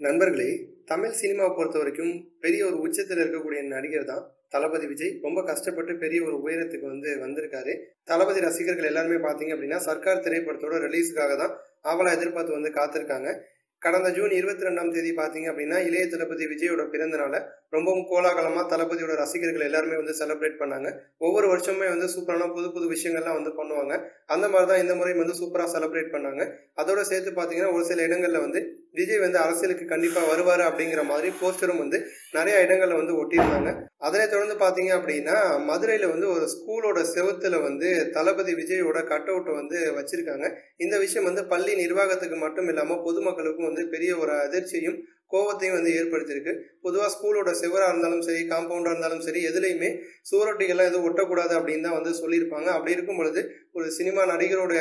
நண்பர்களே, தமிழ் சினிமாவை பொறுத்தவரைக்கும் பெரிய ஒரு உச்சத்தில் இருக்கக்கூடிய நடிகர் தான் தளபதி விஜய். ரொம்ப கஷ்டப்பட்டு பெரிய ஒரு உயரத்துக்கு வந்திருக்காரு. தளபதி ரசிகர்கள் எல்லாருமே பார்த்தீங்க அப்படின்னா, சர்க்கார் திரைப்படத்தோட ரிலீஸுக்காக தான் ஆவலா எதிர்பார்த்து காத்திருக்காங்க. கடந்த ஜூன் 22ஆம் தேதி பார்த்தீங்க அப்படின்னா, இளைய தளபதி விஜயோட பிறந்த நாளை ரொம்பவும் கோலாகலமா தளபதியோட ரசிகர்கள் எல்லாருமே செலிப்ரேட் பண்ணாங்க. ஒவ்வொரு வருஷமே சூப்பரான புது புது விஷயங்கள்லாம் பண்ணுவாங்க. அந்த மாதிரி தான் இந்த முறை சூப்பரா செலிப்ரேட் பண்ணாங்க. அதோட சேர்த்து பார்த்தீங்கன்னா, ஒரு சில இடங்கள்ல விஜய் அரசியலுக்கு கண்டிப்பா வருவாரு அப்படிங்கிற மாதிரி போஸ்டரும் நிறைய இடங்கள்ல ஒட்டியிருந்தாங்க. அதனை தொடர்ந்து பார்த்தீங்க அப்படின்னா, மதுரையில ஒரு ஸ்கூலோட செவுத்துல தளபதி விஜயோட கட் அவுட் வச்சிருக்காங்க. இந்த விஷயம் பள்ளி நிர்வாகத்துக்கு மட்டும் இல்லாம பொதுமக்களுக்கும் பெரிய ஒரு அதிர்ச்சியும் கோவத்தையும் ஏற்படுத்தியிருக்கு. பொதுவாக ஸ்கூலோட செவரா இருந்தாலும் சரி, காம்பவுண்டா இருந்தாலும் சரி, எதுலையுமே சுவரொட்டிகள்லாம் எதுவும் ஒட்டக்கூடாது அப்படின்னு தான் சொல்லியிருப்பாங்க. அப்படி இருக்கும் பொழுது ஒரு சினிமா நடிகரோட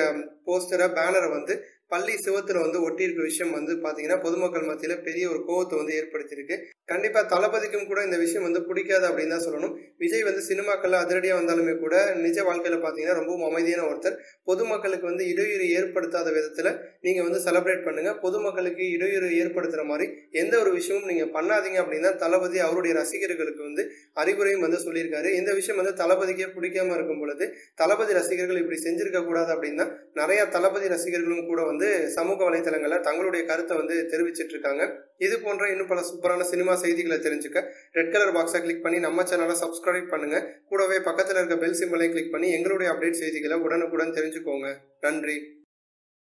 போஸ்டரை, பேனரை பள்ளி சிவத்துல ஒட்டியிருக்க விஷயம் பாத்தீங்கன்னா பொதுமக்கள் மத்தியில பெரிய ஒரு கோவத்தை ஏற்படுத்தியிருக்கு. கண்டிப்பா தளபதிக்கும் கூட இந்த விஷயம் பிடிக்காது அப்படின்னு தான் சொல்லணும். விஜய் சினிமாக்கள்ல அதிரடியா வந்தாலுமே கூட நிஜ வாழ்க்கையில பாத்தீங்கன்னா ரொம்பவும் அமைதியான ஒருத்தர். பொதுமக்களுக்கு இடையூறு ஏற்படுத்தாத விதத்துல நீங்க செலிப்ரேட் பண்ணுங்க. பொதுமக்களுக்கு இடையூறு ஏற்படுத்துற மாதிரி எந்த ஒரு விஷயமும் நீங்க பண்ணாதீங்க அப்படின்னா தளபதி அவருடைய ரசிகர்களுக்கு அறிவுரையும் சொல்லியிருக்காரு. இந்த விஷயம் தளபதிக்கே பிடிக்காம இருக்கும் பொழுது தளபதி ரசிகர்கள் இப்படி செஞ்சிருக்க கூடாது அப்படின்னா நிறைய தளபதி ரசிகர்களும் கூட சமூக வலைதளங்கள்ல தங்களுடைய கருத்தை தெரிவிச்சிட்டு இருக்காங்க. இது போன்ற இன்னும் பல சூப்பரான சினிமா செய்திகளை தெரிஞ்சுக்க ரெட் கலர் பாக்ஸை கிளிக் பண்ணி நம்ம சேனலை சப்ஸ்கிரைப் பண்ணுங்க. கூடவே பக்கத்துல இருக்க பெல் சிம்பலை கிளிக் பண்ணி எங்களுடைய அப்டேட் செய்திகளை உடனுக்குடன் தெரிஞ்சுக்கோங்க. நன்றி.